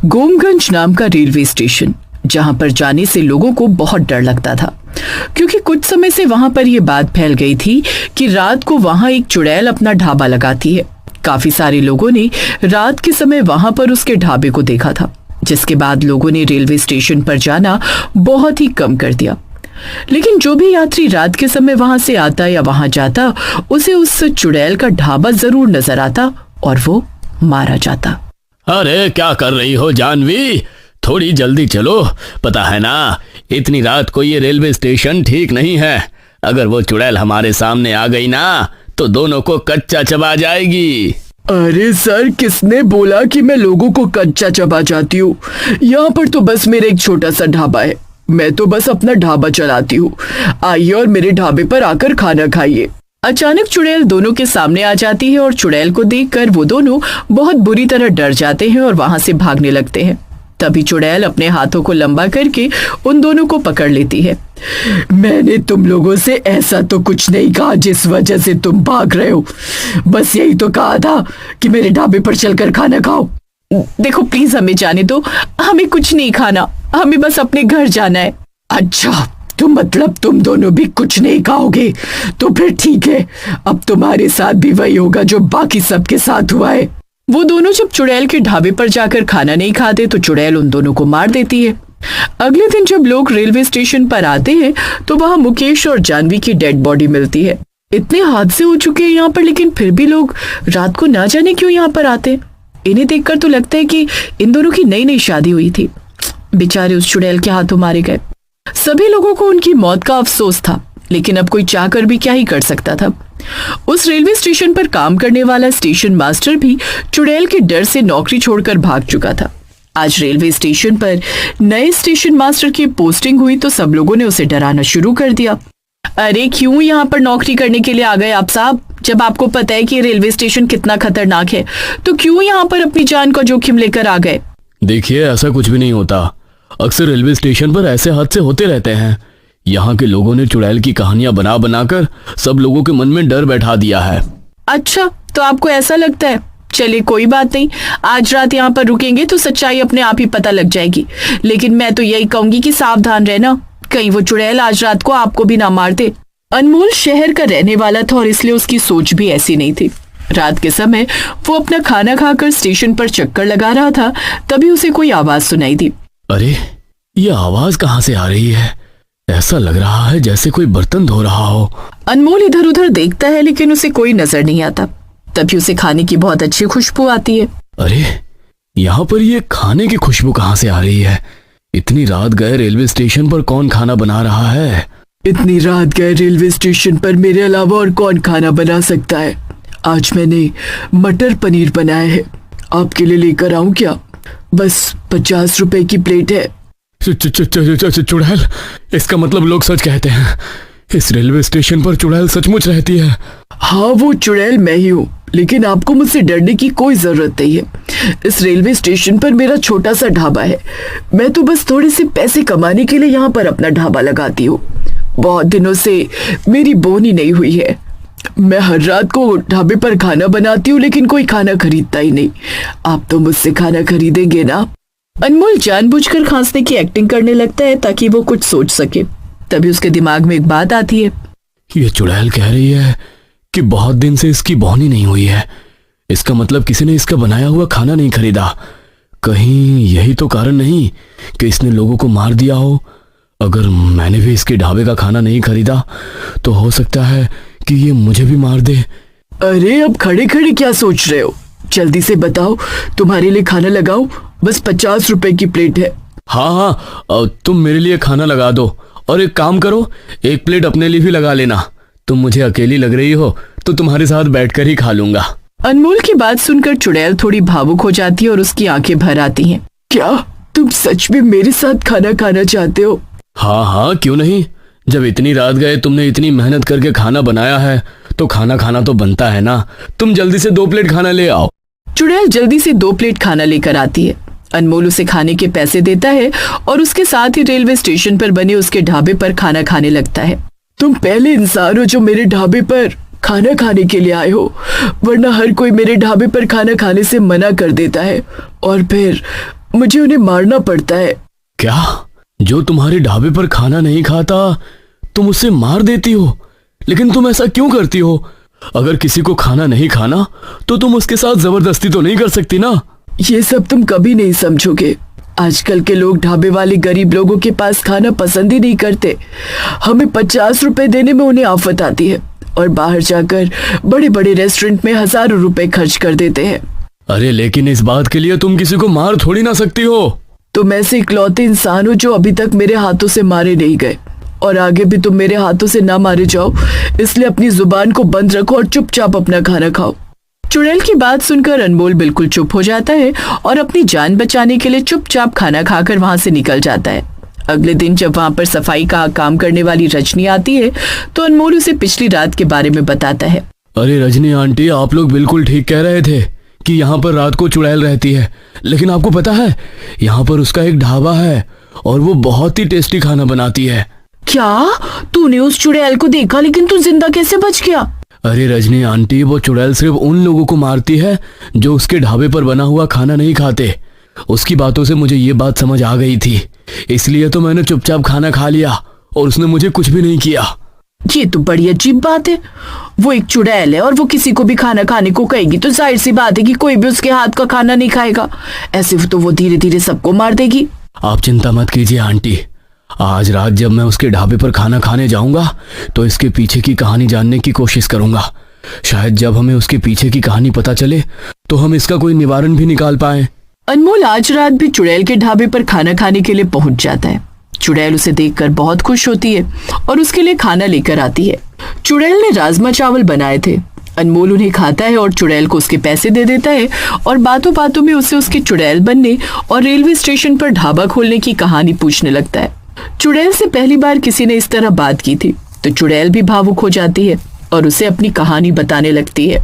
गोमगंज नाम का railway station, जहां पर जाने से लोगों को बहुत डर लगता था, क्योंकि कुछ समय से वहां पर यह बात फैल गई थी कि रात को वहां एक चुड़ैल अपना ढाबा लगाती है। काफी सारे लोगों ने रात के समय वहां पर उसके ढाबे को देखा था, जिसके बाद लोगों ने रेलवे स्टेशन पर जाना बहुत ही कम कर दिया। लेकिन जो भी यात्री रात के समय वहां से आता या वहां जाता, उसे उस चुड़ैल का ढाबा जरूर नजर आता और वो मारा जाता। अरे क्या कर रही हो जानवी, थोड़ी जल्दी चलो। पता है ना, इतनी रात को ये रेलवे स्टेशन ठीक नहीं है। अगर वो चुड़ैल हमारे सामने आ गई ना तो दोनों को कच्चा चबा जाएगी। अरे सर, किसने बोला कि मैं लोगों को कच्चा चबा जाती हूँ? यहाँ पर तो बस मेरा एक छोटा सा ढाबा है। मैं तो बस अपना ढाबा चलाती हूँ। आइए और मेरे ढाबे पर आकर खाना खाइए। अचानक चुड़ैल दोनों के सामने आ जाती है और चुड़ैल को देखकर वो दोनों बहुत बुरी तरह डर जाते हैं और वहां से भागने लगते हैं। तभी चुड़ैल अपने हाथों को लंबा करके उन दोनों को पकड़ लेती है। मैंने तुम लोगों से ऐसा तो कुछ नहीं कहा जिस वजह से तुम भाग रहे हो। बस यही तो कहा था कि मेरे ढाबे पर चलकर खाना खाओ। देखो प्लीज, हमें जाने दो। हमें कुछ नहीं खाना, हमें बस अपने घर जाना है। अच्छा, तो मतलब तुम दोनों भी कुछ नहीं खाओगे? तो फिर ठीक है, अब तुम्हारे साथ भी वही होगा जो बाकी सबके साथ हुआ है। वो दोनों जब चुड़ैल के ढाबे पर जाकर खाना नहीं खाते तो चुड़ैल उन दोनों को मार देती है। अगले दिन जब लोग रेलवे स्टेशन पर आते हैं तो वहां मुकेश और जानवी की डेड बॉडी मिलती है। इतने हादसे हो चुके हैं यहाँ पर, लेकिन फिर भी लोग रात को ना जाने क्यों यहाँ पर आते। इन्हें देखकर तो लगता है कि इन दोनों की नई नई शादी हुई थी। बेचारे उस चुड़ैल के हाथों मारे गए। सभी लोगों को उनकी मौत का अफसोस था, लेकिन अब कोई चाहकर भी क्या ही कर सकता था। उस रेलवे स्टेशन पर काम करने वाला स्टेशन मास्टर भी चुड़ैल के डर से नौकरी छोड़कर भाग चुका था। आज रेलवे स्टेशन पर नए स्टेशन मास्टर की पोस्टिंग हुई तो सब लोगों ने उसे डराना शुरू कर दिया। अरे क्यों यहाँ पर नौकरी करने के लिए आ गए आप साहब? जब आपको पता है कि रेलवे स्टेशन कितना खतरनाक है, तो क्यों यहाँ पर अपनी जान का जोखिम लेकर आ गए? देखिए, ऐसा कुछ भी नहीं होता। अक्सर रेलवे स्टेशन पर ऐसे हादसे होते रहते हैं। यहाँ के लोगों ने चुड़ैल की कहानियां बना बनाकर सब लोगों के मन में डर बैठा दिया है। अच्छा, तो आपको ऐसा लगता है? चलिए कोई बात नहीं, आज रात यहाँ पर रुकेंगे तो सच्चाई अपने आप ही पता लग जाएगी। लेकिन मैं तो यही कहूंगी कि सावधान रहना, कहीं वो चुड़ैल आज रात को आपको भी ना मार दे। अनमोल शहर का रहने वाला था और इसलिए उसकी सोच भी ऐसी नहीं थी। रात के समय वो अपना खाना खाकर स्टेशन पर चक्कर लगा रहा था, तभी उसे कोई आवाज सुनाई दी। अरे, ये आवाज कहाँ से आ रही है? ऐसा लग रहा है जैसे कोई बर्तन धो रहा हो। अनमोल इधर उधर देखता है, लेकिन उसे कोई नजर नहीं आता। तभी उसे खाने की बहुत अच्छी खुशबू आती है। अरे, यहाँ पर ये खाने की खुशबू कहाँ से आ रही है? इतनी रात गए रेलवे स्टेशन पर कौन खाना बना रहा है? इतनी रात गए रेलवे स्टेशन पर मेरे अलावा और कौन खाना बना सकता है? आज मैंने मटर पनीर बनाया है, आपके लिए लेकर आऊं क्या? बस 50 रुपए की प्लेट है। चुड़ैल? इसका मतलब लोग सच कहते हैं, इस रेलवे स्टेशन पर चुड़ैल सचमुच रहती है? हाँ, वो चुड़ैल मैं ही हूँ, लेकिन आपको मुझसे डरने की कोई जरूरत नहीं है। इस रेलवे स्टेशन पर मेरा छोटा सा ढाबा है। मैं तो बस थोड़े से पैसे कमाने के लिए यहाँ पर अपना ढाबा लगाती हूँ। बहुत दिनों से मेरी बोनी नहीं हुई है। मैं हर रात को ढाबे पर खाना बनाती हूँ, लेकिन कोई खाना खरीदता ही नहीं। आप तो मुझसे खाना खरीदेंगे ना? अनमोल जानबूझकर खांसने की एक्टिंग करने लगता है ताकि वो कुछ सोच सके। तभी उसके दिमाग में एक बात आती है। ये चुड़ैल कह रही है कि बहुत दिन से इसकी बोनी नहीं हुई है। इसका मतलब किसी ने इसका बनाया हुआ खाना नहीं खरीदा। कहीं यही तो कारण नहीं कि इसने लोगों को मार दिया हो। अगर मैंने भी इसके ढाबे का खाना नहीं खरीदा तो हो सकता है कि ये मुझे भी मार दे। अरे, अब खड़े खड़े क्या सोच रहे हो? जल्दी से बताओ, तुम्हारे लिए खाना लगाओ। बस 50 रुपए की प्लेट है। हाँ, तुम मेरे लिए खाना लगा दो और एक काम करो, एक प्लेट अपने लिए भी लगा लेना। तुम मुझे अकेली लग रही हो तो तुम्हारे साथ बैठकर ही खा लूंगा। अनमोल की बात सुनकर चुड़ैल थोड़ी भावुक हो जाती है और उसकी आंखें भर आती हैं। क्या तुम सच में मेरे साथ खाना खाना चाहते हो? हाँ, क्यों नहीं। जब इतनी रात गए तुमने इतनी मेहनत करके खाना बनाया है तो खाना खाना तो बनता है ना। तुम जल्दी से 2 प्लेट खाना ले आओ। चुड़ैल जल्दी से 2 प्लेट खाना लेकर आती है। अनमोल उसे खाने के पैसे देता है और उसके साथ ही रेलवे स्टेशन पर बने उसके ढाबे पर खाना खाने लगता है। तुम पहले इंसान हो जो मेरे ढाबे पर खाना खाने के लिए आए हो, वरना हर कोई मेरे ढाबे पर खाना खाने से मना कर देता है और फिर मुझे उन्हें मारना पड़ता है। क्या? जो तुम्हारे ढाबे पर खाना नहीं खाता तुम उसे मार देती हो? लेकिन तुम ऐसा क्यों करती हो? अगर किसी को खाना नहीं खाना तो तुम उसके साथ जबरदस्ती तो नहीं कर सकती ना। ये सब तुम कभी नहीं समझोगे। आजकल के लोग ढाबे वाले गरीब लोगों के पास खाना पसंद ही नहीं करते। हमें 50 रुपए देने में उन्हें आफत आती है और बाहर जाकर बड़े बड़े रेस्टोरेंट में हजारों रुपए खर्च कर देते हैं। अरे लेकिन इस बात के लिए तुम किसी को मार थोड़ी ना सकती हो। तुम ऐसे इकलौते इंसान हो जो अभी तक मेरे हाथों से मारे नहीं गए, और आगे भी तुम मेरे हाथों से ना मारे जाओ, इसलिए अपनी जुबान को बंद रखो और चुपचाप अपना खाना खाओ। चुड़ैल की बात सुनकर अनमोल बिल्कुल चुप हो जाता है और अपनी जान बचाने के लिए चुपचाप खाना खाकर वहां से निकल जाता है। अगले दिन जब वहां पर सफाई का काम करने वाली रजनी आती है तो अनमोल उसे पिछली रात के बारे में बताता है। अरे रजनी आंटी, आप लोग बिल्कुल ठीक कह रहे थे कि यहाँ पर रात को चुड़ैल रहती है, लेकिन आपको पता है यहाँ पर उसका एक ढाबा है और वो बहुत ही टेस्टी खाना बनाती है। क्या? तूने उस चुड़ैल को देखा, लेकिन तू जिंदा कैसे बच गया? अरे रजनी आंटी, वो चुड़ैल सिर्फ उन लोगों को मारती है जो उसके ढाबे पर बना हुआ खाना नहीं खाते। उसकी बातों से मुझे ये बात समझ आ गई थी, इसलिए तो मैंने चुपचाप खाना खा लिया और उसने मुझे कुछ भी नहीं किया। ये तो बड़ी अजीब बात है। वो एक चुड़ैल है और वो किसी को भी खाना खाने को कहेगी तो जाहिर सी बात है कि कोई भी उसके हाथ का खाना नहीं खाएगा। ऐसे तो वो धीरे धीरे सबको मार देगी। आप चिंता मत कीजिए आंटी, आज रात जब मैं उसके ढाबे पर खाना खाने जाऊंगा तो इसके पीछे की कहानी जानने की कोशिश करूंगा। शायद जब हमें उसके पीछे की कहानी पता चले तो हम इसका कोई निवारण भी निकाल पाए। अनमोल आज रात भी चुड़ैल के ढाबे पर खाना खाने के लिए पहुंच जाता है। चुड़ैल उसे देखकर बहुत खुश होती है और उसके लिए खाना लेकर आती है। चुड़ैल ने राजमा चावल बनाए थे। अनमोल उन्हें खाता है और चुड़ैल को उसके पैसे दे देता है और बातों बातों में उसे उसके चुड़ैल बनने और रेलवे स्टेशन पर ढाबा खोलने की कहानी पूछने लगता है। चुड़ैल से पहली बार किसी ने इस तरह बात की थी तो चुड़ैल भी भावुक हो जाती है और उसे अपनी कहानी बताने लगती है।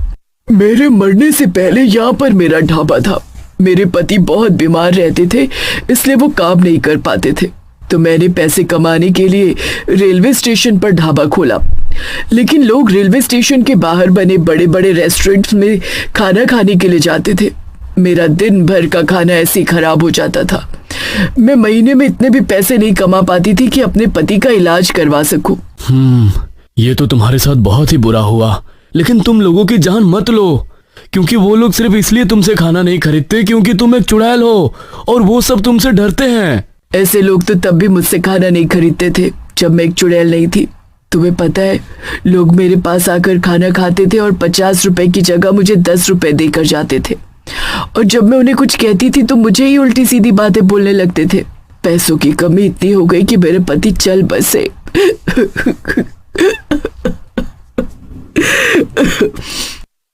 मेरे मरने से पहले यहाँ पर मेरा ढाबा था। मेरे पति बहुत बीमार रहते थे, इसलिए वो काम नहीं कर पाते थे, तो मैंने पैसे कमाने के लिए रेलवे स्टेशन पर ढाबा खोला। लेकिन लोग रेलवे स्टेशन के बाहर बने बड़े बड़े रेस्टोरेंट्स में खाना खाने के लिए जाते थे। मेरा दिन भर का खाना ऐसे ही खराब हो जाता था। मैं महीने में इतने भी पैसे नहीं कमा पाती थी कि अपने पति का इलाज करवा सकूं। ये तो तुम्हारे साथ बहुत ही बुरा हुआ, लेकिन तुम लोगों की जान मत लो, क्योंकि वो लोग सिर्फ इसलिए तुमसे खाना नहीं खरीदते क्योंकि तुम एक चुड़ैल हो और वो सब तुमसे डरते हैं। ऐसे लोग तो तब भी मुझसे खाना नहीं खरीदते थे जब मैं एक चुड़ैल नहीं थी। तुम्हें पता है, लोग मेरे पास आकर खाना खाते थे और 50 रुपए की जगह मुझे 10 रुपए देकर जाते थे, और जब मैं उन्हें कुछ कहती थी तो मुझे ही उल्टी सीधी बातें बोलने लगते थे। पैसों की कमी इतनी हो गई कि मेरे पति चल बसे।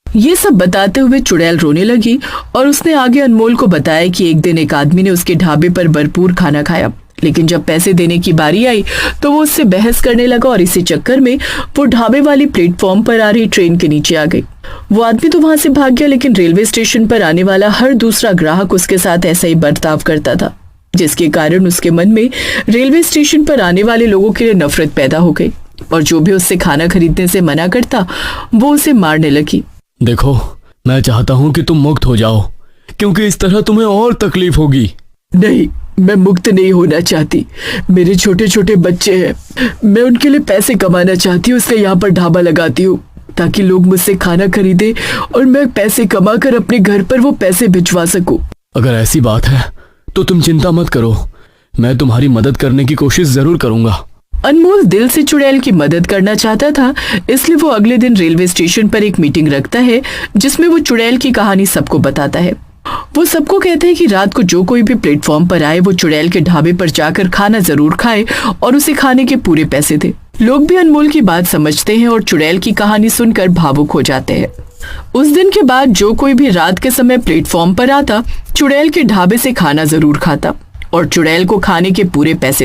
ये सब बताते हुए चुड़ैल रोने लगी और उसने आगे अनमोल को बताया कि एक दिन एक आदमी ने उसके ढाबे पर भरपूर खाना खाया, लेकिन जब पैसे देने की बारी आई तो वो उससे बहस करने लगा और इसी चक्कर में वो ढाबे वाली प्लेटफॉर्म पर आ रही ट्रेन के नीचे आ गई। वो आदमी तो वहां से भाग गया, लेकिन रेलवे स्टेशन पर आने वाला हर दूसरा ग्राहक उसके साथ ऐसा ही बर्ताव करता था, जिसके कारण उसके मन में रेलवे स्टेशन पर आने वाले लोगों के लिए नफरत पैदा हो गई और जो भी उससे खाना खरीदने से मना करता वो उसे मारने लगी। देखो, मैं चाहता हूँ कि तुम मुक्त हो जाओ, क्योंकि इस तरह तुम्हें और तकलीफ होगी। नहीं, मैं मुक्त नहीं होना चाहती। मेरे छोटे छोटे बच्चे हैं, मैं उनके लिए पैसे कमाना चाहती हूँ, इसलिए यहाँ पर ढाबा लगाती हूँ ताकि लोग मुझसे खाना खरीदे और मैं पैसे कमाकर अपने घर पर वो पैसे भिजवा सकूं। अगर ऐसी बात है तो तुम चिंता मत करो, मैं तुम्हारी मदद करने की कोशिश जरूर करूंगा। अनमोल दिल से चुड़ैल की मदद करना चाहता था, इसलिए वो अगले दिन रेलवे स्टेशन पर एक मीटिंग रखता है जिसमें वो चुड़ैल की कहानी सबको बताता है। वो सबको कहते हैं कि रात को जो कोई भी प्लेटफॉर्म पर आए वो चुड़ैल के ढाबे पर जाकर खाना जरूर खाए और उसे खाने के पूरे पैसे दे। लोग भी अनमोल की बात समझते हैं और चुड़ैल की कहानी सुनकर भावुक हो जाते हैं। उस दिन के बाद जो कोई भी रात के समय प्लेटफॉर्म पर आता चुड़ैल के ढाबे से खाना जरूर खाता और चुड़ैल को खाने के पूरे पैसे